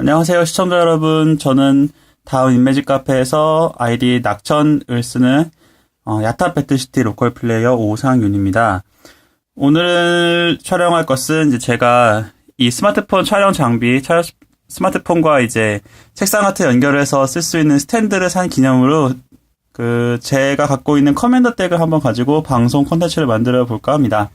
안녕하세요, 시청자 여러분. 저는 다음 인매직 카페에서 아이디 낙천을 쓰는 야타 배틀시티 로컬 플레이어 오상윤입니다. 오늘 촬영할 것은 이제 제가 이 스마트폰 촬영 장비, 스마트폰과 이제 책상 같은 연결해서 쓸 수 있는 스탠드를 산 기념으로 제가 갖고 있는 커맨더 덱을 한번 가지고 방송 콘텐츠를 만들어 볼까 합니다.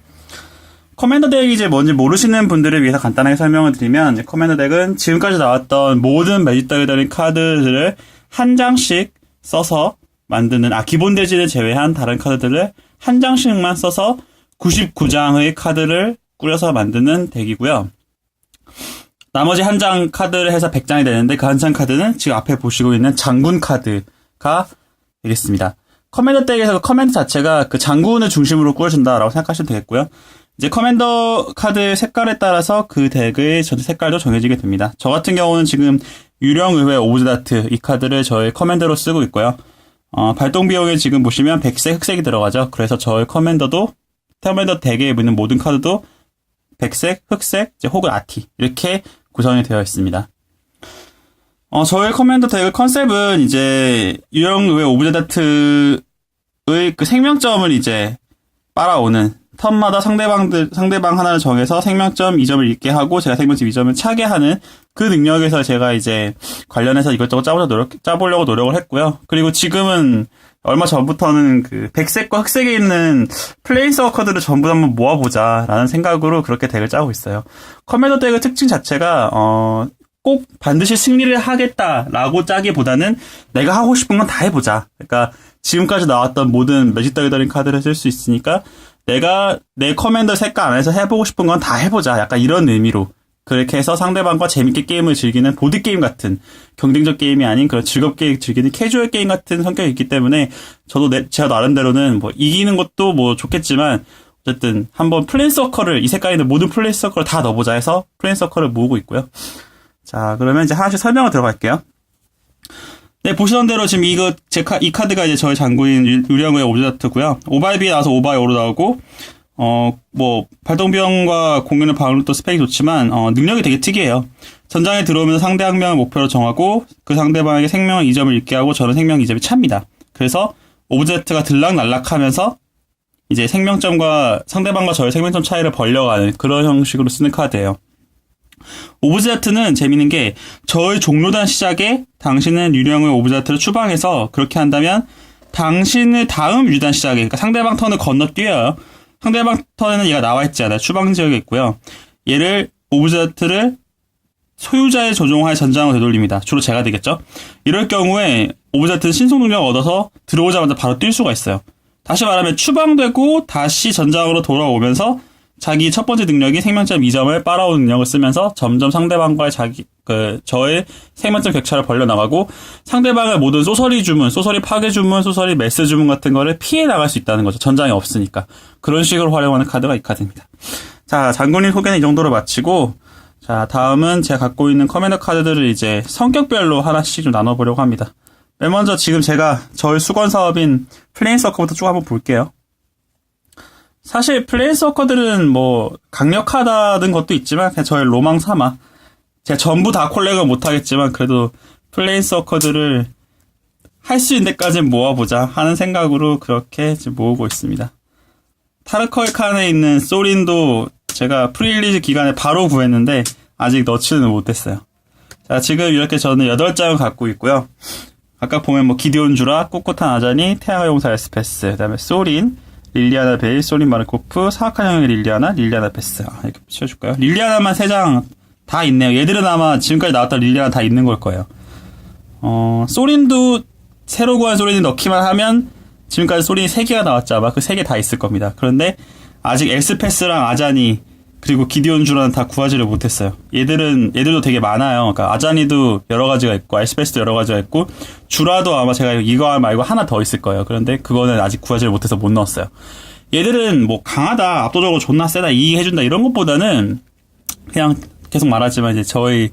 커맨더 덱이 이제 뭔지 모르시는 분들을 위해서 간단하게 설명을 드리면, 커맨더 덱은 지금까지 나왔던 모든 매직 덱에 들어있는 카드들을 한 장씩 써서 만드는, 기본 대지를 제외한 다른 카드들을 한 장씩만 써서 99장의 카드를 꾸려서 만드는 덱이고요. 나머지 한 장 카드를 해서 100장이 되는데, 그 한 장 카드는 지금 앞에 보시고 있는 장군 카드가 되겠습니다. 커맨더 덱에서 커맨더 자체가 그 장군을 중심으로 꾸려진다라고 생각하시면 되겠고요. 이제 커맨더 카드 색깔에 따라서 그 덱의 전체 색깔도 정해지게 됩니다. 저 같은 경우는 지금 유령의회 오브제다트 이 카드를 저의 커맨더로 쓰고 있고요. 발동 비용에 지금 보시면 백색, 흑색이 들어가죠. 그래서 저의 커맨더 덱에 있는 모든 카드도 백색, 흑색, 이제 혹은 아티 이렇게 구성이 되어 있습니다. 저의 커맨더 덱의 컨셉은 이제 유령의회 오브제다트의 그 생명점을 이제 빨아오는, 턴마다 상대방 하나를 정해서 생명점 2점을 잃게 하고 제가 생명점 2점을 차게 하는 그 능력에서 제가 이제 관련해서 이것저것 짜보려고 노력을 했고요. 그리고 지금은 얼마 전부터는 그 백색과 흑색에 있는 플레인서 카드를 전부 한번 모아보자 라는 생각으로 그렇게 덱을 짜고 있어요. 커맨더 덱의 특징 자체가 꼭 반드시 승리를 하겠다라고 짜기보다는 내가 하고 싶은 건 다 해보자. 그러니까 지금까지 나왔던 모든 매직 덱에 들어있는 카드를 쓸 수 있으니까 내가 내 커맨더 색깔 안에서 해보고 싶은 건 다 해보자. 약간 이런 의미로 그렇게 해서 상대방과 재밌게 게임을 즐기는 보드게임 같은, 경쟁적 게임이 아닌 그런 즐겁게 즐기는 캐주얼 게임 같은 성격이 있기 때문에 제가 나름대로는 뭐 이기는 것도 뭐 좋겠지만 어쨌든 한번 플랜서커를, 이 색깔에 있는 모든 플랜서커를 다 넣어보자 해서 플랜서커를 모으고 있고요. 자, 그러면 이제 하나씩 설명을 들어갈게요. 네, 보시던 대로 지금 이 카드가 이제 저의 장군인 유령의 오브제다트고요. 오바이비에 나와서 오바이5로 나오고, 발동비용과 공격력 방어력도 스펙이 좋지만, 능력이 되게 특이해요. 전장에 들어오면서 상대 한 명을 목표로 정하고, 그 상대방에게 생명 2점을 잃게 하고, 저는 생명 2점이 찹니다. 그래서, 오브제다트가 들락날락 하면서, 이제 상대방과 저의 생명점 차이를 벌려가는 그런 형식으로 쓰는 카드예요. 오브제다트는 재밌는 게, 저의 종료단 시작에 당신은 유령의 오브제다트를 추방해서 그렇게 한다면 당신의 다음 유단 시작에, 그러니까 상대방 턴을 건너뛰어요. 상대방 턴에는 얘가 나와있지 않아요. 추방 지역에 있고요. 얘를 오브제다트를 소유자의 조종하에 전장으로 되돌립니다. 주로 제가 되겠죠. 이럴 경우에 오브제다트는 신속 능력을 얻어서 들어오자마자 바로 뛸 수가 있어요. 다시 말하면 추방되고 다시 전장으로 돌아오면서 자기 첫 번째 능력이 생명점 2점을 빨아오는 능력을 쓰면서 점점 상대방과의 저의 생명점 격차를 벌려나가고, 상대방의 모든 소설이 파괴 주문, 소설이 메스 주문 같은 거를 피해 나갈 수 있다는 거죠. 전장이 없으니까. 그런 식으로 활용하는 카드가 이 카드입니다. 자, 장군님 소개는 이 정도로 마치고, 자, 다음은 제가 갖고 있는 커맨더 카드들을 이제 성격별로 하나씩 좀 나눠보려고 합니다. 맨 먼저 지금 저의 수건 사업인 플레인서커부터 쭉 한번 볼게요. 사실 플레인서커들은 강력하다는 것도 있지만 그냥 저의 로망 삼아, 제가 전부 다 콜렉은 못하겠지만 그래도 플레인서커들을 할 수 있는 데까지 모아보자 하는 생각으로 그렇게 지금 모으고 있습니다. 타르커의 칸에 있는 소린도 제가 프리릴리즈 기간에 바로 구했는데 아직 넣지는 못했어요. 자, 지금 이렇게 저는 8장을 갖고 있고요. 아까 보면 기디온 주라, 꼿꼿한 아자니, 태양의 용사 에스페스, 그 다음에 소린, 릴리아나 베일, 소린 마르코프, 사악한 형의 릴리아나 베스. 이렇게 치워줄까요? 릴리아나만 3장 다 있네요. 얘들은 아마 지금까지 나왔던 릴리아나 다 있는 걸 거예요. 소린도 새로 구한 소린을 넣기만 하면 지금까지 소린이 3개가 나왔죠. 아마 그 3개 다 있을 겁니다. 그런데 아직 에스페스랑 아자니 그리고 기디온 주라는 다 구하지를 못했어요. 얘들도 되게 많아요. 그러니까 아자니도 여러 가지가 있고, 에스페스도 여러 가지가 있고, 주라도 아마 제가 이거 말고 하나 더 있을 거예요. 그런데 그거는 아직 구하지를 못해서 못 넣었어요. 얘들은 강하다, 압도적으로 존나 세다, 이해해준다 이런 것보다는 그냥 계속 말하지만 이제 저희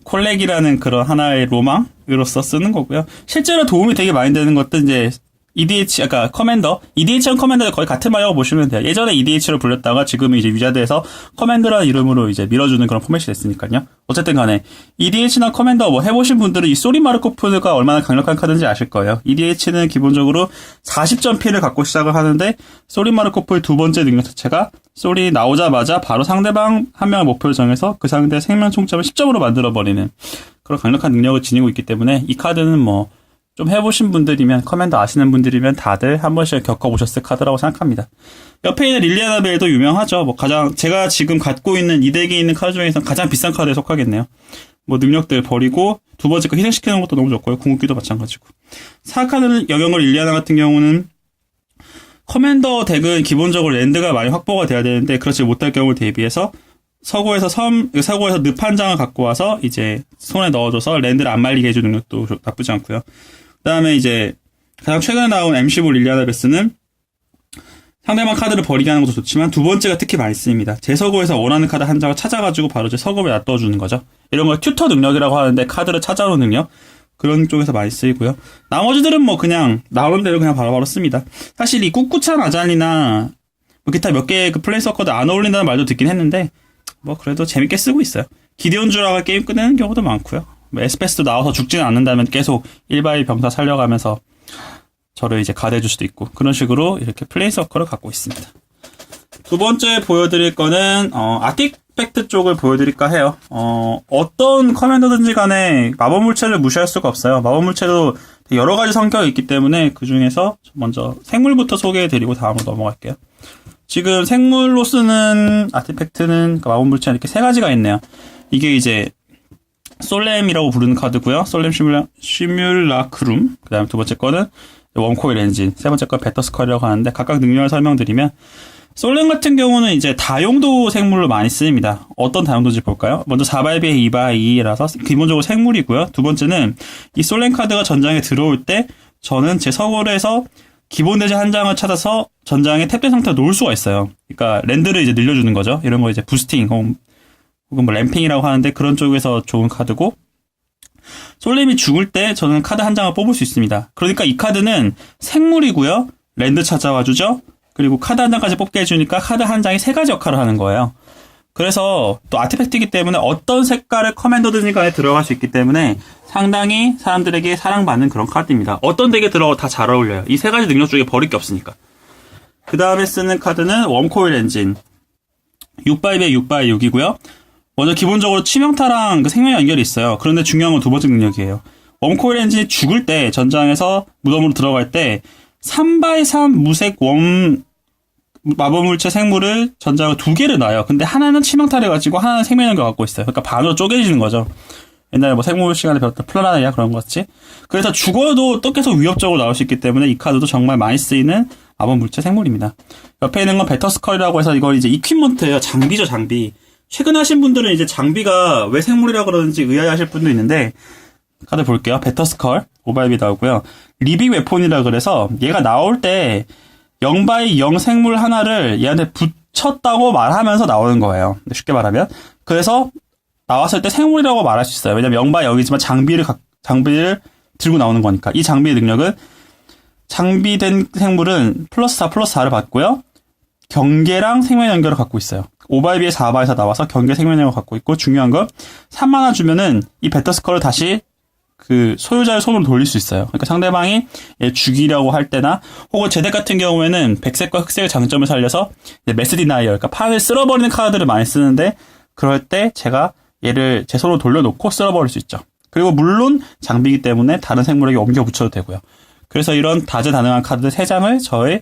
콜렉이라는 그런 하나의 로망으로서 쓰는 거고요. 실제로 도움이 되게 많이 되는 것도 이제 EDH, 그러니까 커맨더, EDH랑 커맨더가 거의 같은 말이라고 보시면 돼요. 예전에 EDH로 불렸다가 지금은 이제 위자드에서 커맨더라는 이름으로 이제 밀어주는 그런 포맷이 됐으니까요. 어쨌든 간에 EDH나 커맨더 뭐 해보신 분들은 이 소리 마르코프가 얼마나 강력한 카드인지 아실 거예요. EDH는 기본적으로 40점 피해를 갖고 시작을 하는데 소리 마르코프의 두 번째 능력 자체가 소리 나오자마자 바로 상대방 한 명의 목표를 정해서 그 상대의 생명 총점을 10점으로 만들어버리는 그런 강력한 능력을 지니고 있기 때문에 이 카드는 뭐 좀 해보신 분들이면, 커맨더 아시는 분들이면 다들 한 번씩 겪어보셨을 카드라고 생각합니다. 옆에 있는 릴리아나 벨도 유명하죠. 뭐 가장, 제가 지금 갖고 있는 이 덱에 있는 카드 중에서 가장 비싼 카드에 속하겠네요. 뭐 능력들 버리고, 두 번째 거 희생시키는 것도 너무 좋고요. 궁극기도 마찬가지고. 사악한 영역을 릴리아나 같은 경우는, 커맨더 덱은 기본적으로 랜드가 많이 확보가 돼야 되는데, 그렇지 못할 경우를 대비해서, 서구에서 늪 한 장을 갖고 와서, 이제, 손에 넣어줘서 랜드를 안 말리게 해주는 능력도 나쁘지 않고요. 그 다음에 이제 가장 최근에 나온 M15 릴리아나 베스는 상대방 카드를 버리게 하는 것도 좋지만 두 번째가 특히 많이 쓰입니다. 제 서구에서 원하는 카드 한 장을 찾아가지고 바로 제 서구에 놔둬주는 거죠. 이런 걸 튜터 능력이라고 하는데 카드를 찾아오는 능력 그런 쪽에서 많이 쓰이고요. 나머지들은 뭐 그냥 나오는 대로 그냥 바로바로 씁니다. 사실 이 꿋꿋한 아잔이나 뭐 기타 몇 개의 그 플레이서커드 안 어울린다는 말도 듣긴 했는데 뭐 그래도 재밌게 쓰고 있어요. 기디온 주라가 게임 끝내는 경우도 많고요. 에스페스도 나와서 죽지는 않는다면 계속 1바이 병사 살려가면서 저를 이제 가대해줄 수도 있고 그런 식으로 이렇게 플레이 서커를 갖고 있습니다. 두 번째 보여드릴 거는 아티팩트 쪽을 보여드릴까 해요. 어떤 커맨더든지 간에 마법 물체를 무시할 수가 없어요. 마법 물체도 여러 가지 성격이 있기 때문에 그 중에서 먼저 생물부터 소개해드리고 다음으로 넘어갈게요. 지금 생물로 쓰는 아티팩트는 그러니까 마법 물체 이렇게 세 가지가 있네요. 이게 이제 솔렘이라고 부르는 카드고요. 솔렘 시뮬라크룸. 그 다음 두 번째 거는 웜코일 엔진. 세 번째 거 베터스컬이라고 하는데 각각 능력을 설명드리면 솔렘 같은 경우는 이제 다용도 생물로 많이 쓰입니다. 어떤 다용도인지 볼까요? 먼저 4바이비에 2바이라서 기본적으로 생물이고요. 두 번째는 이 솔렘 카드가 전장에 들어올 때 저는 제 서걸에서 기본 대지 한 장을 찾아서 전장에 탭된 상태로 놓을 수가 있어요. 그러니까 랜드를 이제 늘려주는 거죠. 이런 거 이제 부스팅 혹은 뭐 램핑이라고 하는데 그런 쪽에서 좋은 카드고 솔렘이 죽을 때 저는 카드 한 장을 뽑을 수 있습니다. 그러니까 이 카드는 생물이고요. 랜드 찾아와주죠. 그리고 카드 한 장까지 뽑게 해주니까 카드 한 장이 세 가지 역할을 하는 거예요. 그래서 또 아티팩트이기 때문에 어떤 색깔의 커맨더든지 간에 들어갈 수 있기 때문에 상당히 사람들에게 사랑받는 그런 카드입니다. 어떤 덱에 들어가도 다 잘 어울려요. 이 세 가지 능력 중에 버릴 게 없으니까. 그 다음에 쓰는 카드는 웜코일 엔진 6바이비에 6바이 6이고요. 먼저 기본적으로 치명타랑 그 생명 연결이 있어요. 그런데 중요한 건 두 번째 능력이에요. 웜코일 엔진이 죽을 때 전장에서 무덤으로 들어갈 때 3x3 무색 마법물체 생물을 전장을 두 개를 놔요. 근데 하나는 치명타를 가지고 하나는 생명 연결 갖고 있어요. 그러니까 반으로 쪼개지는 거죠. 옛날에 뭐 생물 시간에 배웠던 플라나리아 그런 거 같지? 그래서 죽어도 또 계속 위협적으로 나올 수 있기 때문에 이 카드도 정말 많이 쓰이는 마법물체 생물입니다. 옆에 있는 건 베터스컬이라고 해서 이걸 이제 이퀴먼트예요. 장비죠, 장비. 최근 하신 분들은 이제 장비가 왜 생물이라 그러는지 의아해하실 분도 있는데 카드 볼게요. 베터스컬 5바이비 나오고요. 리빙 웨폰이라 그래서 얘가 나올 때 0바이 0 생물 하나를 얘한테 붙였다고 말하면서 나오는 거예요. 쉽게 말하면. 그래서 나왔을 때 생물이라고 말할 수 있어요. 왜냐면 0바이 0이지만 장비를 들고 나오는 거니까. 이 장비의 능력은 장비된 생물은 플러스 4 플러스 4를 받고요. 경계랑 생명 연결을 갖고 있어요. 5바이비에 4바에서 나와서 경계 생명 연결을 갖고 있고 중요한 건 3만화 주면은 이 베터스컬을 다시 그 소유자의 손으로 돌릴 수 있어요. 그러니까 상대방이 얘 죽이려고 할 때나 혹은 제덱 같은 경우에는 백색과 흑색의 장점을 살려서 매스 디나이어 그러니까 판을 쓸어버리는 카드를 많이 쓰는데 그럴 때 제가 얘를 제 손으로 돌려놓고 쓸어버릴 수 있죠. 그리고 물론 장비이기 때문에 다른 생물에게 옮겨 붙여도 되고요. 그래서 이런 다재다능한 카드 3장을 저의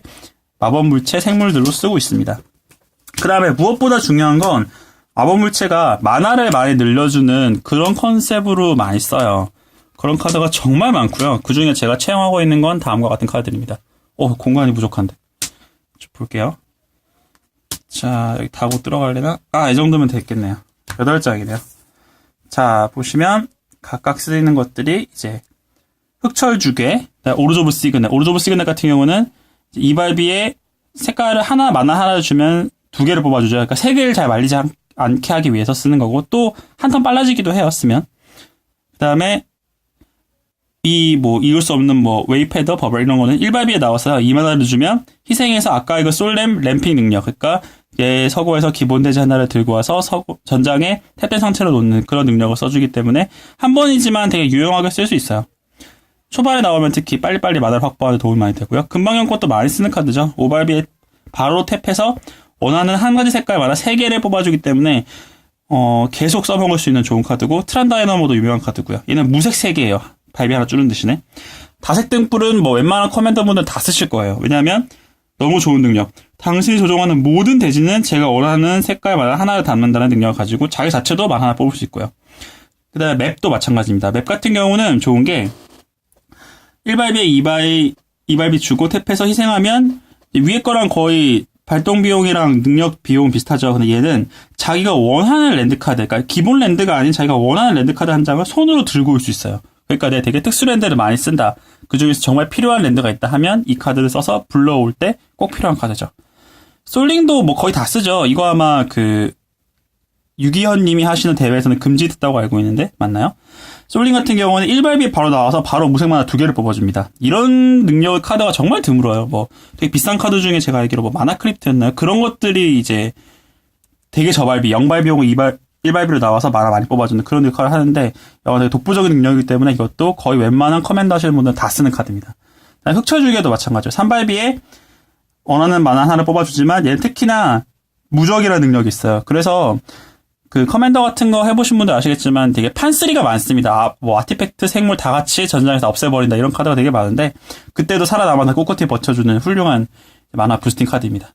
마법물체 생물들로 쓰고 있습니다. 그 다음에 무엇보다 중요한 건 마법물체가 만화를 많이 늘려주는 그런 컨셉으로 많이 써요. 그런 카드가 정말 많고요. 그 중에 제가 채용하고 있는 건 다음과 같은 카드들입니다. 공간이 부족한데. 좀 볼게요. 자, 여기 다 못 들어가려나? 이 정도면 됐겠네요. 8장이네요. 자, 보시면 각각 쓰이는 것들이 이제 흑철주괴, 오르즈 오브 시그넷. 오르즈 오브 시그넷 같은 경우는 이발비에 색깔을 만화 하나를 주면 2개를 뽑아주죠. 그러니까 3개를 잘 말리지 않게 하기 위해서 쓰는 거고 또 한 턴 빨라지기도 해요. 쓰면. 그 다음에 이을 수 없는 웨이패더, 버블 이런 거는 1발비에 나와서요. 2만화를 주면 희생해서 아까 이거 솔램 램핑 능력. 그러니까 얘 서고에서 기본 대지 하나를 들고 와서 전장에 탭된 상태로 놓는 그런 능력을 써주기 때문에 한 번이지만 되게 유용하게 쓸 수 있어요. 초반에 나오면 특히 빨리빨리 만화를 확보하는 데 도움이 많이 되고요. 금방용 것도 많이 쓰는 카드죠. 5발비에 바로 탭해서 원하는 한 가지 색깔 만화 3개를 뽑아주기 때문에 계속 써먹을 수 있는 좋은 카드고, 트란다이너모도 유명한 카드고요. 얘는 무색 3개예요. 발비 하나 줄는 대신에. 다색 등불은 웬만한 커맨더분들 다 쓰실 거예요. 왜냐하면 너무 좋은 능력. 당신이 조종하는 모든 대지는 제가 원하는 색깔 만화 하나를 담는다는 능력을 가지고 자기 자체도 만 하나 뽑을 수 있고요. 그 다음에 맵도 마찬가지입니다. 맵 같은 경우는 좋은 게 1발비에 2발비 주고 탭해서 희생하면 위에 거랑 거의 발동 비용이랑 능력 비용 비슷하죠. 근데 얘는 자기가 원하는 랜드카드, 그러니까 기본 랜드가 아닌 자기가 원하는 랜드카드 한 장을 손으로 들고 올 수 있어요. 그러니까 내가 되게 특수 랜드를 많이 쓴다. 그 중에서 정말 필요한 랜드가 있다 하면 이 카드를 써서 불러올 때 꼭 필요한 카드죠. 솔링도 거의 다 쓰죠. 이거 아마 유기현 님이 하시는 대회에서는 금지됐다고 알고 있는데, 맞나요? 솔링 같은 경우는 1발비에 바로 나와서 바로 무색 만화 2개를 뽑아줍니다. 이런 능력의 카드가 정말 드물어요. 되게 비싼 카드 중에 제가 알기로 마나 크립트였나요? 그런 것들이 이제 되게 저발비, 0발비용 1발비로 나와서 만화 많이 뽑아주는 그런 역할을 하는데, 되게 독보적인 능력이기 때문에 이것도 거의 웬만한 커맨더 하시는 분들은 다 쓰는 카드입니다. 흑철주기에도 마찬가지죠. 3발비에 원하는 만화 하나를 뽑아주지만 얘는 특히나 무적이라는 능력이 있어요. 그래서 커맨더 같은 거 해보신 분들 아시겠지만 되게 판3가 많습니다. 아티팩트, 생물 다 같이 전장에서 없애버린다 이런 카드가 되게 많은데, 그때도 살아남아서 꿋꿋이 버텨주는 훌륭한 만화 부스팅 카드입니다.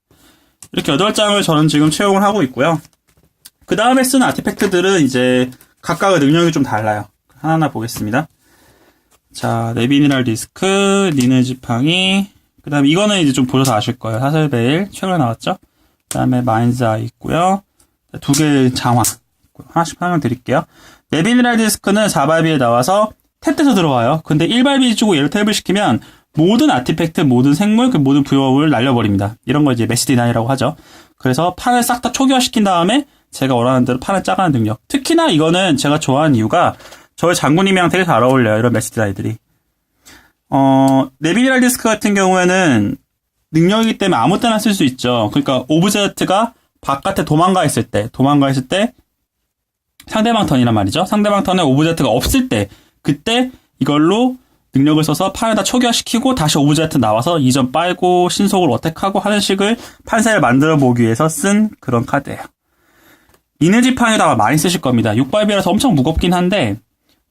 이렇게 8장을 저는 지금 채용을 하고 있고요. 그 다음에 쓰는 아티팩트들은 이제 각각의 능력이 좀 달라요. 하나하나 보겠습니다. 자, 네비미랄 디스크, 니네 지팡이, 그 다음에 이거는 이제 좀 보셔서 아실 거예요. 사슬베일, 최근에 나왔죠? 그 다음에 마인즈 아이 있고요. 2개의 장화 있고요. 하나씩 설명드릴게요. 네비미랄 디스크는 4발비에 나와서 탭돼서 들어와요. 근데 1발비 주고 얘를 탭을 시키면 모든 아티팩트, 모든 생물, 모든 부여물을 날려버립니다. 이런 걸 이제 메시디나이라고 하죠. 그래서 판을 싹 다 초기화시킨 다음에 제가 원하는 대로 판을 짜가는 능력. 특히나 이거는 제가 좋아하는 이유가 저희 장군님이랑 되게 잘 어울려요. 이런 메시디나이들이. 네비미랄 디스크 같은 경우에는 능력이기 때문에 아무 때나 쓸 수 있죠. 그러니까 오브젝트가 바깥에 도망가 있을 때 상대방 턴이란 말이죠. 상대방 턴에 오브젝트가 없을 때, 그때 이걸로 능력을 써서 판에다 초기화시키고 다시 오브젝트 나와서 이전 빨고 신속을 어택하고 하는 식을 판세를 만들어 보기 위해서 쓴 그런 카드예요. 니네지팡이도 많이 쓰실 겁니다. 6발비라서 엄청 무겁긴 한데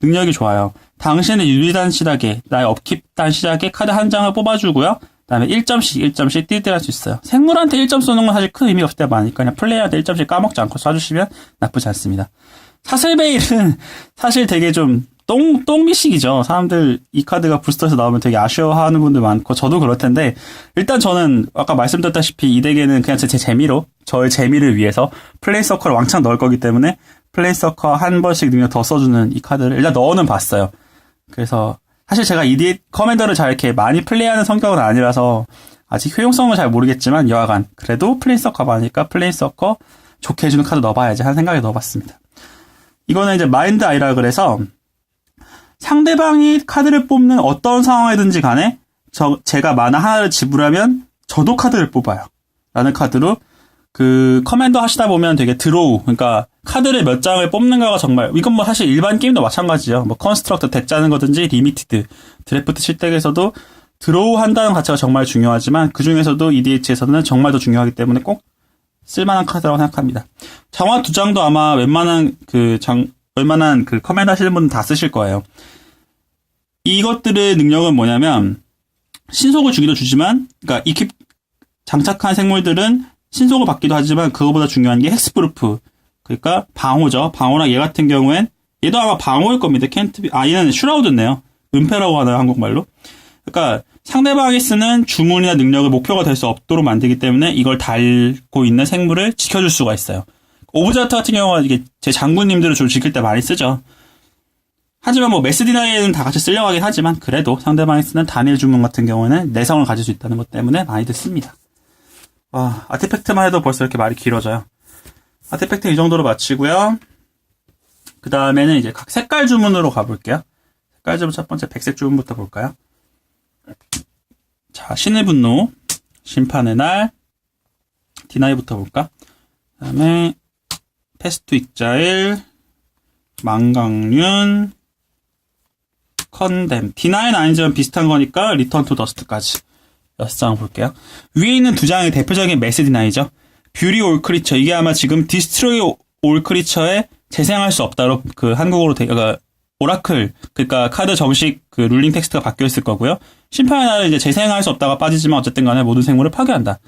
능력이 좋아요. 당신의 유리단 시작에, 나의 업킵단 시작에 카드 한 장을 뽑아주고요. 그 다음에 1점씩 뛸 수 있어요. 생물한테 1점 쏘는 건 사실 큰 의미 없을 때 많으니까 그냥 플레이어한테 1점씩 까먹지 않고 쏴주시면 나쁘지 않습니다. 사슬베일은 사실 되게 좀 똥미식이죠. 사람들 이 카드가 부스터에서 나오면 되게 아쉬워하는 분들 많고 저도 그럴 텐데, 일단 저는 아까 말씀드렸다시피 이 덱에는 그냥 제 재미로, 저의 재미를 위해서 플레이서커를 왕창 넣을 거기 때문에 플레이서커 한 번씩 능력 더 써주는 이 카드를 일단 넣어는 봤어요. 그래서 사실 제가 이 커맨더를 잘 이렇게 많이 플레이하는 성격은 아니라서 아직 효용성은 잘 모르겠지만 여하간 그래도 플레이서커 많으니까 플레이서커 좋게 해주는 카드 넣어봐야지 하는 생각에 넣어봤습니다. 이거는 이제 마인드 아이라 그래서 상대방이 카드를 뽑는 어떤 상황이든지 간에 제가 만화 하나를 지불하면 저도 카드를 뽑아요. 라는 카드로 커맨더 하시다 보면 되게 드로우, 그러니까 카드를 몇 장을 뽑는가가 정말, 이건 사실 일반 게임도 마찬가지죠. 컨스트럭터 덱 짜는 거든지 리미티드, 드래프트 칠 덱에서도 드로우 한다는 가치가 정말 중요하지만 그 중에서도 EDH에서는 정말 더 중요하기 때문에 꼭 쓸만한 카드라고 생각합니다. 장화 2장도 아마 웬만한 커맨더 하시는 분은 다 쓰실 거예요. 이것들의 능력은 뭐냐면, 신속을 주기도 주지만, 그러니까 이킵 장착한 생물들은 신속을 받기도 하지만 그거보다 중요한 게 헥스프루프. 그러니까 방어죠. 방어랑 얘 같은 경우엔 얘도 아마 방어일 겁니다. 얘는 슈라우드네요. 은폐라고 하나요, 한국말로? 그러니까 상대방이 쓰는 주문이나 능력을 목표가 될 수 없도록 만들기 때문에 이걸 달고 있는 생물을 지켜줄 수가 있어요. 오브젝트 같은 경우가 이게 제 장군님들을 좀 지킬 때 많이 쓰죠. 하지만 메스디나이에는 다 같이 쓰려고 하긴 하지만 그래도 상대방이 쓰는 단일 주문 같은 경우에는 내성을 가질 수 있다는 것 때문에 많이들 씁니다. 아티팩트만 해도 벌써 이렇게 말이 길어져요. 아티팩트 이 정도로 마치고요. 그 다음에는 이제 각 색깔 주문으로 가볼게요. 깔즈브 첫 번째 백색 주문부터 볼까요? 자, 신의 분노, 심판의 날, 디나이부터 볼까? 그 다음에 패스트 익자일, 망강륜, 컨뎀. 디나이는 아니지만 비슷한 거니까 리턴 투 더스트까지 6장 볼게요. 위에 있는 두 장이 대표적인 매스 디나이죠. 뷰리 올 크리처. 이게 아마 지금 디스트로이 올 크리처에 재생할 수 없다로 그 한국어로 그러니까 오라클, 그러니까 카드 정식 그 룰링 텍스트가 바뀌어 있을 거고요. 심판의 날은 이제 재생할 수 없다가 빠지지만 어쨌든 간에 모든 생물을 파괴한다.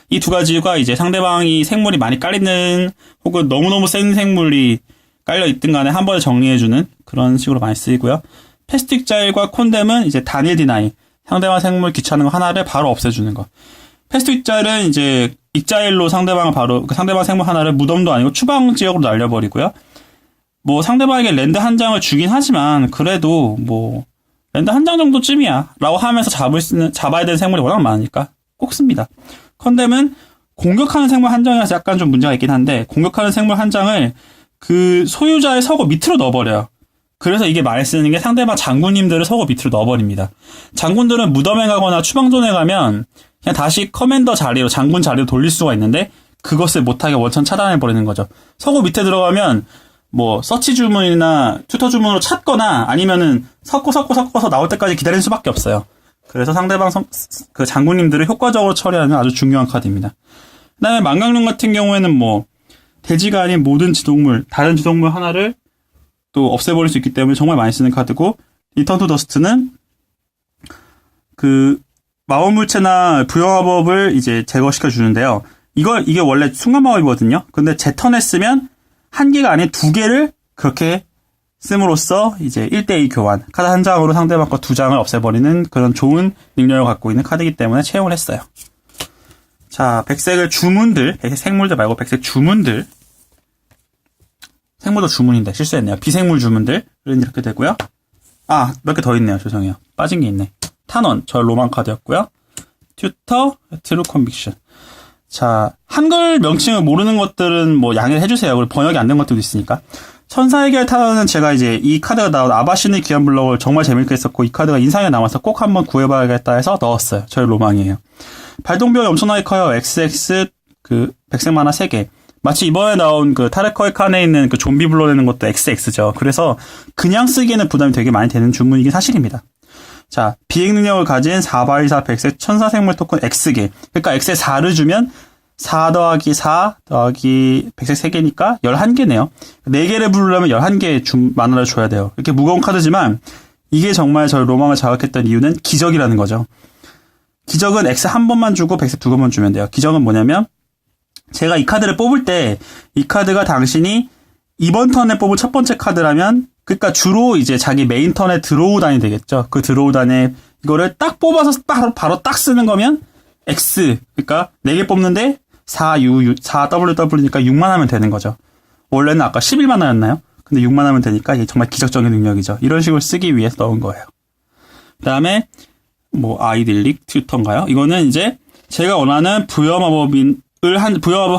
이 두 가지가 이제 상대방이 생물이 많이 깔리는 혹은 너무너무 센 생물이 깔려 있든 간에 한 번에 정리해주는 그런 식으로 많이 쓰이고요. 패스트 익자일과 콘뎀은 이제 단일 디나이. 상대방 생물 귀찮은 거 하나를 바로 없애주는 거. 패스트 익자일은 이제 익자일로 상대방을 바로, 상대방 생물 하나를 무덤도 아니고 추방 지역으로 날려버리고요. 뭐 상대방에게 랜드 한 장을 주긴 하지만 그래도 뭐 랜드 한 장 정도쯤이야 라고 하면서 잡아야 되는 생물이 워낙 많으니까 꼭 씁니다. 컨뎀은 공격하는 생물 한 장이라서 약간 좀 문제가 있긴 한데 공격하는 생물 한 장을 그 소유자의 서고 밑으로 넣어버려요. 그래서 이게 많이 쓰는 게 상대방 장군님들을 서고 밑으로 넣어버립니다. 장군들은 무덤에 가거나 추방존에 가면 그냥 다시 커맨더 자리로, 장군 자리로 돌릴 수가 있는데 그것을 못하게 원천 차단해버리는 거죠. 서고 밑에 들어가면 뭐 서치 주문이나 튜터 주문으로 찾거나 아니면은 섞어서 나올 때까지 기다릴 수밖에 없어요. 그래서 상대방 그 장군님들을 효과적으로 처리하는 아주 중요한 카드입니다. 그다음에 망강륜 같은 경우에는 뭐 돼지가 아닌 모든 지동물, 다른 지동물 하나를 또 없애버릴 수 있기 때문에 정말 많이 쓰는 카드고, 리턴 투 더스트는 그 마법물체나 부여마법을 이제 제거시켜 주는데요. 이게 원래 순간마법이거든요. 근데 제 턴에 쓰면 한 개가 아닌 두 개를 그렇게 씀으로써 이제 1대2 교환, 카드 한 장으로 상대방 거 두 장을 없애버리는 그런 좋은 능력을 갖고 있는 카드이기 때문에 채용을 했어요. 자, 백색을 주문들, 백색 생물들 말고 백색 주문들, 생물도 주문인데 실수했네요. 비생물 주문들은 이렇게 되고요. 아, 몇 개 더 있네요. 죄송해요. 빠진 게 있네. 탄원, 저 로망 카드였고요. 튜터, 트루 컨빅션. 자, 한글 명칭을 모르는 것들은 뭐 양해를 해주세요. 그리고 번역이 안 된 것들도 있으니까. 천사의 결 탄원은 제가 이제 이 카드가 나온 아바신의 귀한 블럭을 정말 재밌게 했었고 이 카드가 인상에 남아서 꼭 한번 구해봐야겠다 해서 넣었어요. 저의 로망이에요. 발동벽이 엄청나게 커요. XX 그 백색 만화 3개. 마치 이번에 나온 그 타르커의 칸에 있는 그 좀비 불러내는 것도 XX죠. 그래서 그냥 쓰기에는 부담이 되게 많이 되는 주문이긴 사실입니다. 자, 비행 능력을 가진 4x4 백색 천사 생물 토큰 X개. 그러니까 X에 4를 주면 4 더하기 4 더하기 백색 3개니까 11개네요. 4개를 부르려면 11개의 만화를 줘야 돼요. 이렇게 무거운 카드지만 이게 정말 저의 로망을 자극했던 이유는 기적이라는 거죠. 기적은 X 한 번만 주고 백색 2번만 주면 돼요. 기적은 뭐냐면 제가 이 카드를 뽑을 때 이 카드가 당신이 이번 턴에 뽑은 첫 번째 카드라면 그러니까 주로 이제 자기 메인 턴에 드로우 단이 되겠죠. 그 드로우 단에 이거를 딱 뽑아서 바로 딱 쓰는 거면 X. 그러니까 4개 뽑는데 4WW니까 6만 하면 되는 거죠. 원래는 아까 11만 하였나요? 근데 6만 하면 되니까 이게 정말 기적적인 능력이죠. 이런 식으로 쓰기 위해서 넣은 거예요. 그 다음에 뭐 아이딜릭 튜터인가요? 이거는 이제 제가 원하는 부여마법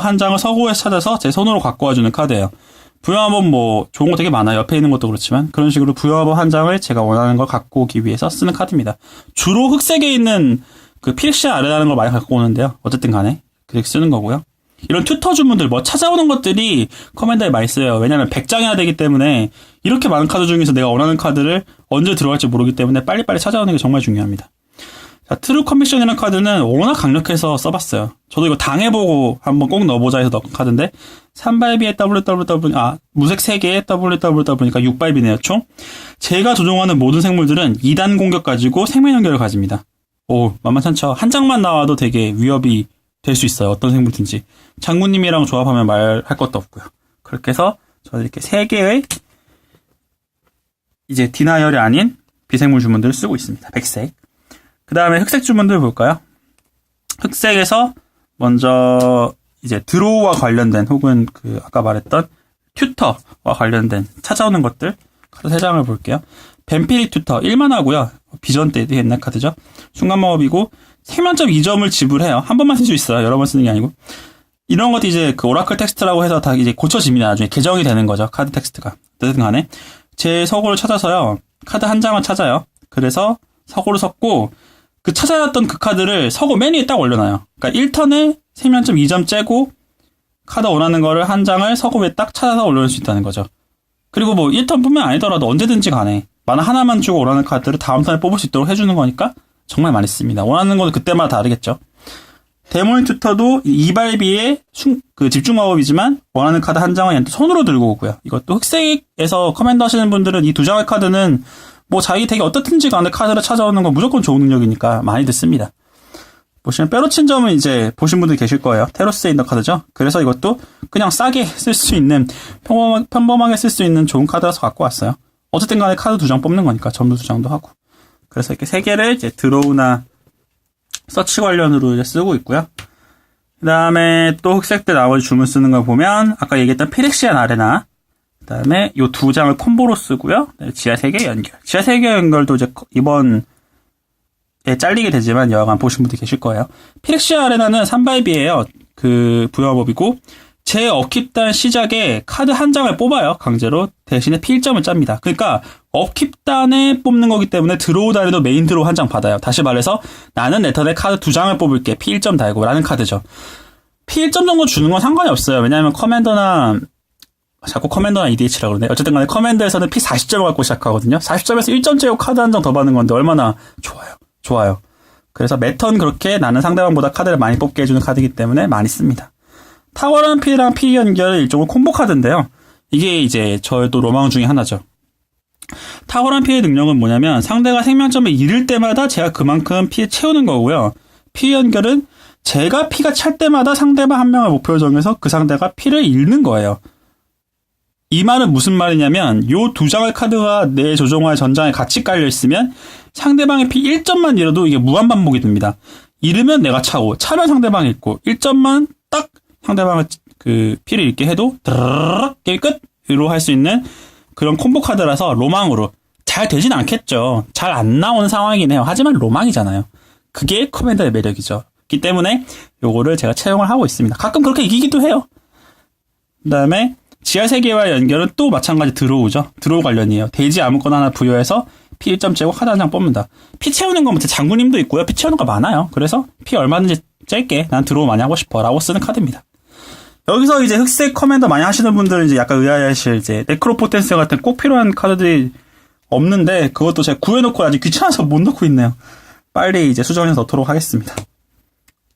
한 장을 서고에서 찾아서 제 손으로 갖고 와주는 카드예요. 부여마법 뭐 좋은 거 되게 많아요. 옆에 있는 것도 그렇지만 그런 식으로 부여마법 한 장을 제가 원하는 걸 갖고 오기 위해서 쓰는 카드입니다. 주로 흑색에 있는 그 피렉시아 아레라는 걸 많이 갖고 오는데요. 어쨌든 간에 그렇게 쓰는 거고요. 이런 튜터 주문들 뭐 찾아오는 것들이 커맨더에 많이 쓰여요. 왜냐면 100장이나 되기 때문에 이렇게 많은 카드 중에서 내가 원하는 카드를 언제 들어갈지 모르기 때문에 빨리빨리 찾아오는 게 정말 중요합니다. 자, 트루 컨빅션이라는 카드는 워낙 강력해서 써봤어요. 저도 이거 당해보고 한번 꼭 넣어보자 해서 넣은 카드인데 3발비에 무색 3개에 WWW니까 6발비네요 총. 제가 조종하는 모든 생물들은 2단 공격 가지고 생명 연결을 가집니다. 오, 만만찮죠. 한 장만 나와도 되게 위협이 될 수 있어요. 어떤 생물든지. 장군님이랑 조합하면 말할 것도 없고요. 그렇게 해서 저는 이렇게 3개의 이제 디나이얼이 아닌 비생물 주문들을 쓰고 있습니다. 백색. 그 다음에 흑색 주문들 볼까요? 흑색에서 먼저 이제 드로우와 관련된 혹은 그 아까 말했던 튜터와 관련된 찾아오는 것들 카드 3장을 볼게요. 뱀피리 튜터 1만화고요. 비전 때 옛날 카드죠. 순간마법이고 생명점 2점을 지불해요. 한 번만 쓸 수 있어요. 여러 번 쓰는 게 아니고. 이런 것도 이제 그 오라클 텍스트라고 해서 다 이제 고쳐집니다. 나중에 개정이 되는 거죠. 카드 텍스트가. 어쨌든 간에 제 서고를 찾아서요. 카드 한 장을 찾아요. 그래서 서고를 섞고 그 찾아왔던 그 카드를 서고 맨 위에 딱 올려놔요. 그러니까 1턴에 생명점 2점 째고 카드 원하는 거를 한 장을 서고 위에 딱 찾아서 올려놓을 수 있다는 거죠. 그리고 뭐 1턴뿐만 아니더라도 언제든지 간에 만화 하나만 주고 원하는 카드를 다음 턴에 뽑을 수 있도록 해주는 거니까 정말 많이 씁니다. 원하는 건 그때마다 다르겠죠. 데모인 튜터도 이발비의 그 집중 마법이지만 원하는 카드 한 장은 손으로 들고 오고요. 이것도 흑색에서 커맨더 하시는 분들은 이 두 장의 카드는 뭐 자기 덱이 어떻든지 간에 카드를 찾아오는 건 무조건 좋은 능력이니까 많이들 씁니다. 보시면 빼로친 점은 이제 보신 분들 계실 거예요. 테로스에 있는 카드죠. 그래서 이것도 그냥 싸게 쓸 수 있는 평범하게 쓸 수 있는 좋은 카드라서 갖고 왔어요. 어쨌든 간에 카드 2장 뽑는 거니까 점수 2장도 하고. 그래서 이렇게 3개를 이제 드로우나 서치 관련으로 이제 쓰고 있고요. 그 다음에 또 흑색들 나머지 주문 쓰는 걸 보면 아까 얘기했던 피렉시안 아레나, 그 다음에 요 2장을 콤보로 쓰고요. 지하 3개 연결. 지하 3개 연결도 이제 이번 잘리게 되지만 여하간 보신 분들 계실 거예요. 피렉시아 아레나는 3바이비예요. 그 부여법이고 제 업킵단 시작에 카드 한 장을 뽑아요. 강제로. 대신에 필점을 짭니다. 그러니까 업킵단에 뽑는 거기 때문에 드로우 단에도 메인 드로우 한 장 받아요. 다시 말해서 나는 내 턴에 카드 2장을 뽑을게. 필점 달고 라는 카드죠. 필점 정도 주는 건 상관이 없어요. 왜냐하면 커맨더나 자꾸 커맨더나 EDH라고 그러네. 어쨌든 간에 커맨더에서는 P 40점을 갖고 시작하거든요. 40점에서 1점 째고 카드 한 장 더 받는 건데 얼마나 좋아요. 그래서 매턴 그렇게 나는 상대방보다 카드를 많이 뽑게 해주는 카드이기 때문에 많이 씁니다. 탁월한 P랑 P 연결 일종의 콤보 카드인데요. 이게 이제 저의 또 로망 중에 하나죠. 탁월한 P의 능력은 뭐냐면 상대가 생명점을 잃을 때마다 제가 그만큼 P 채우는 거고요. P 연결은 제가 P가 찰 때마다 상대방 한 명을 목표로 정해서 그 상대가 P를 잃는 거예요. 이 말은 무슨 말이냐면 요 2장의 카드가 내 조종화의 전장에 같이 깔려있으면 상대방의 P 1점만 잃어도 이게 무한반복이 됩니다. 잃으면 내가 차고 차면 상대방이 잃고 1점만 딱 상대방을 그 P를 잃게 해도 드르륵 게임 끝으로 할 수 있는 그런 콤보 카드라서 로망으로 잘 되진 않겠죠. 잘 안 나오는 상황이긴 해요. 하지만 로망이잖아요. 그게 커맨더의 매력이죠. 그렇기 때문에 요거를 제가 채용을 하고 있습니다. 가끔 그렇게 이기기도 해요. 그 다음에 지하 세계와 연결은 또 마찬가지 드로우죠. 드로우 관련이에요. 대지 아무거나 하나 부여해서 P 1점 채고 카드 한 장 뽑는다. P 채우는 건 제 장군님도 있고요. P 채우는 거 많아요. 그래서 P 얼마든지 짤게. 난 드로우 많이 하고 싶어. 라고 쓰는 카드입니다. 여기서 이제 흑색 커맨더 많이 하시는 분들은 이제 약간 의아해하실 이제 네크로포텐스 같은 꼭 필요한 카드들이 없는데 그것도 제가 구해놓고 아직 귀찮아서 못 넣고 있네요. 빨리 이제 수정해서 넣도록 하겠습니다.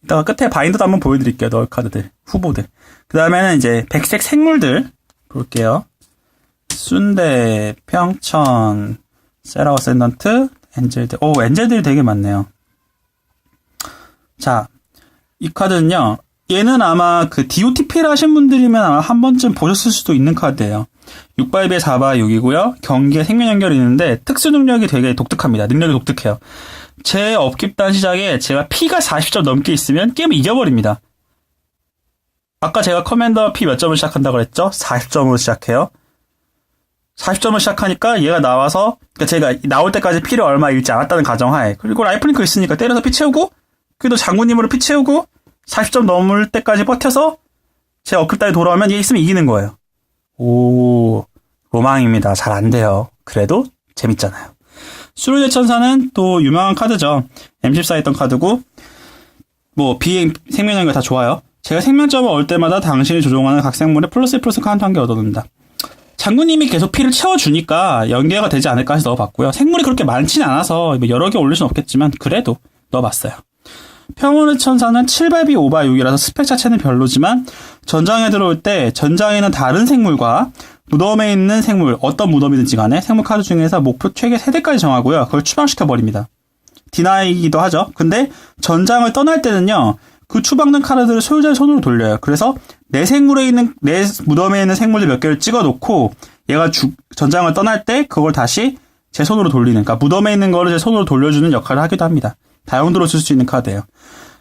이따가 끝에 바인더도 한번 보여드릴게요. 넣을 카드들. 후보들. 그 다음에는 이제 백색 생물들 볼게요. 순대, 평천, 세라워 샌던트, 엔젤들. 엔젤들이 되게 많네요. 자, 이 카드는요. 얘는 아마 그 DOTP를 하신 분들이면 아마 한 번쯤 보셨을 수도 있는 카드예요. 6바이브에 4바 6이고요. 경기에 생명 연결이 있는데 특수 능력이 되게 독특합니다. 능력이 독특해요. 제 업킵단 시작에 제가 P가 40점 넘게 있으면 게임을 이겨버립니다. 아까 제가 커맨더 P 몇 점을 시작한다고 그랬죠? 40점으로 시작해요. 40점을 시작하니까 얘가 나와서 그러니까 제가 나올 때까지 P를 얼마 잃지 않았다는 가정하에 그리고 라이프링크 있으니까 때려서 P 채우고 그래도 장군님으로 P 채우고 40점 넘을 때까지 버텨서 제 업급단에 돌아오면 얘 있으면 이기는 거예요. 오, 로망입니다. 잘 안 돼요. 그래도 재밌잖아요. 수르대 천사는 또 유명한 카드죠. M14 했던 카드고 뭐 비행 생명연결 다 좋아요. 제가 생명점을 얻을 때마다 당신이 조종하는 각 생물에 플러스 카운트 한 개 얻어둔다. 장군님이 계속 피를 채워주니까 연계가 되지 않을까 해서 넣어봤고요. 생물이 그렇게 많진 않아서 여러 개 올릴 순 없겠지만 그래도 넣어봤어요. 평온의 천사는 7발비 5바 6이라서 스펙 자체는 별로지만 전장에 들어올 때 전장에는 다른 생물과 무덤에 있는 생물, 어떤 무덤이든지 간에 생물 카드 중에서 목표 최대 3대까지 정하고요. 그걸 추방시켜버립니다. 디나이기도 하죠. 근데 전장을 떠날 때는요. 그 추방된 카드들을 소유자의 손으로 돌려요. 그래서 내 무덤에 있는 생물들 몇 개를 찍어놓고 얘가 전장을 떠날 때 그걸 다시 제 손으로 돌리는, 그러니까 무덤에 있는 거를 제 손으로 돌려주는 역할을 하기도 합니다. 다용도로 쓸 수 있는 카드예요.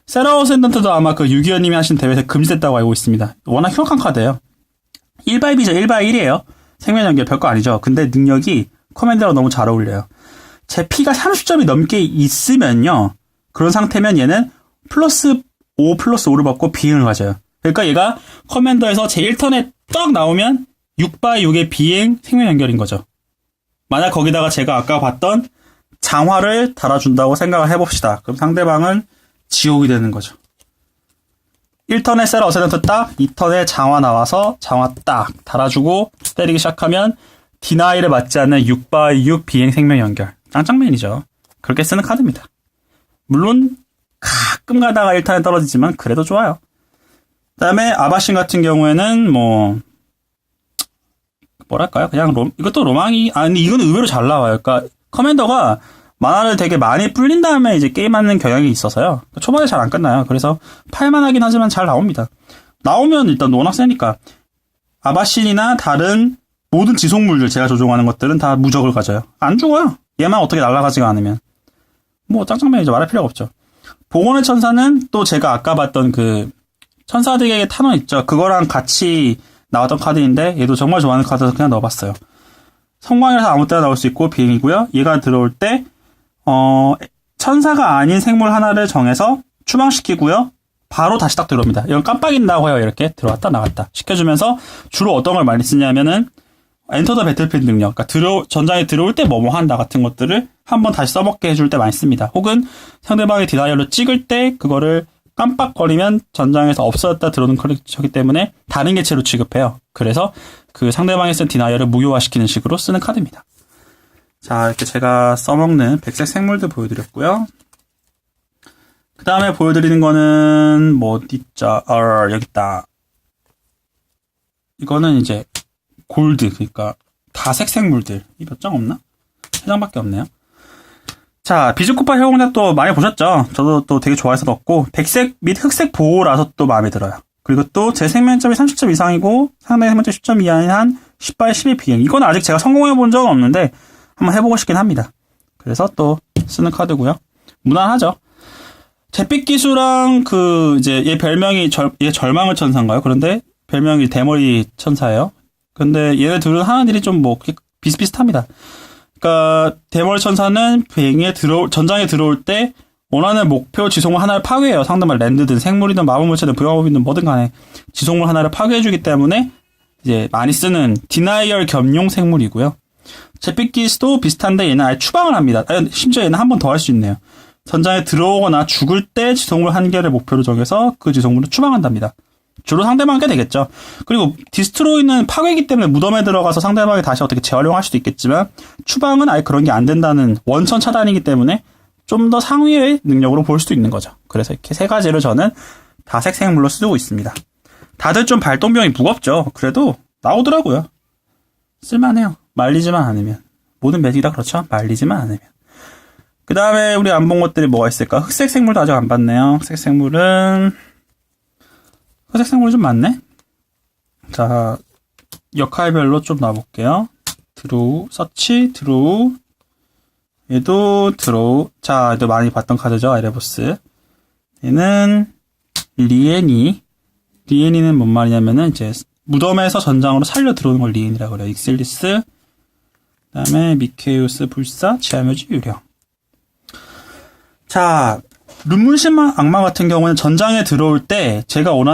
세라워 샌던트도 아마 그 유기현님이 하신 대회에서 금지됐다고 알고 있습니다. 워낙 흉악한 카드예요. 1바이비죠. 1바 1이에요. 생명연결 별거 아니죠. 근데 능력이 커맨더랑 너무 잘 어울려요. 제 P가 30점이 넘게 있으면요. 그런 상태면 얘는 플러스 5 플러스 5를 받고 비행을 가져요. 그러니까 얘가 커맨더에서 제 1턴에 딱 나오면 6바 6의 비행 생명연결인 거죠. 만약 거기다가 제가 아까 봤던 장화를 달아준다고 생각을 해봅시다. 그럼 상대방은 지옥이 되는 거죠. 1턴에 셀 어세던트 딱, 2턴에 장화 나와서 장화 딱 달아주고 때리기 시작하면 디나이를 맞지 않는 6x6 비행 생명 연결. 짱짱맨이죠. 그렇게 쓰는 카드입니다. 물론 가끔 가다가 1턴에 떨어지지만 그래도 좋아요. 그 다음에 아바신 같은 경우에는 뭐랄까요? 그냥 이것도 로망이, 근데 이건 의외로 잘 나와요. 그러니까 커맨더가 만화를 되게 많이 불린 다음에 이제 게임하는 경향이 있어서요. 초반에 잘 안 끝나요. 그래서 팔만 하긴 하지만 잘 나옵니다. 나오면 일단 워낙 세니까 아바신이나 다른 모든 지속물들 제가 조종하는 것들은 다 무적을 가져요. 안 죽어요. 얘만 어떻게 날아가지가 않으면. 짱짱맨이죠. 말할 필요가 없죠. 복원의 천사는 또 제가 아까 봤던 그 천사들에게 탄원 있죠. 그거랑 같이 나왔던 카드인데 얘도 정말 좋아하는 카드라서 그냥 넣어봤어요. 성광이라서 아무 때나 나올 수 있고 비행이고요. 얘가 들어올 때 천사가 아닌 생물 하나를 정해서 추방시키고요. 바로 다시 딱 들어옵니다. 이건 깜빡인다고 해요. 이렇게 들어왔다 나갔다 시켜주면서 주로 어떤 걸 많이 쓰냐면은 엔터 더 배틀필드 능력, 그러니까 전장에 들어올 때 뭐뭐 한다 같은 것들을 한번 다시 써먹게 해줄 때 많이 씁니다. 혹은 상대방의 디나이얼로 찍을 때 그거를 깜빡거리면 전장에서 없어졌다 들어오는 크리처이기 때문에 다른 개체로 취급해요. 그래서 그 상대방이 쓴 디나이얼을 무효화시키는 식으로 쓰는 카드입니다. 자, 이렇게 제가 써먹는 백색 생물들 보여드렸고요. 그 다음에 보여드리는 거는 어디있자, 여기 있다. 이거는 이제 골드, 그러니까 다색 생물들. 이 몇 장 없나? 3장밖에 없네요. 자, 비즈쿠파 협공작 또 많이 보셨죠? 저도 또 되게 좋아해서 넣었고, 백색 및 흑색 보호라서 또 마음에 들어요. 그리고 또 제 생명점이 30점 이상이고 상대의 생명점 10점 이하인 한 10x 12 비행. 이건 아직 제가 성공해본 적은 없는데 한번 해보고 싶긴 합니다. 그래서 또 쓰는 카드고요. 무난하죠. 잿빛 기수랑 이제 얘 별명이 얘 절망의 천사인가요? 그런데 별명이 대머리 천사예요. 근데 얘네 둘은 하는 일이 좀 비슷비슷합니다. 그러니까 대머리 천사는 전장에 들어올 때 원하는 목표 지속물 하나를 파괴해요. 상대방 랜드든 생물이든 마법물체든 부여법이든 뭐든 간에 지속물 하나를 파괴해주기 때문에 이제 많이 쓰는 디나이얼 겸용 생물이고요. 잿빛 기수도 비슷한데 얘는 아예 추방을 합니다. 심지어 얘는 한 번 더 할 수 있네요. 전장에 들어오거나 죽을 때 지속물 한 개를 목표로 정해서 그 지속물을 추방한답니다. 주로 상대방에게 되겠죠. 그리고 디스트로이는 파괴이기 때문에 무덤에 들어가서 상대방이 다시 어떻게 재활용할 수도 있겠지만 추방은 아예 그런 게 안 된다는 원천 차단이기 때문에 좀 더 상위의 능력으로 볼 수도 있는 거죠. 그래서 이렇게 세 가지를 저는 다색 생물로 쓰고 있습니다. 다들 좀 발동병이 무겁죠. 그래도 나오더라고요. 쓸만해요. 말리지만 않으면. 모든 매직이 다 그렇죠. 말리지만 않으면. 그 다음에 우리 안 본 것들이 뭐가 있을까? 흑색 생물도 아직 안 봤네요. 흑색 생물이 좀 많네? 자, 역할별로 좀 놔볼게요. 드로우, 서치, 드로우. 얘도 드로우. 자, 얘도 많이 봤던 카드죠. 에레보스. 얘는 리엔이는 뭔 말이냐면은 이제 무덤에서 전장으로 살려 들어오는 걸 리엔이라고 그래요. 익슬리스. 그 다음에 미케우스, 불사, 지하묘지, 유령. 자, 룬문신 악마 같은 경우는 전장에 들어올 때 제가 원하는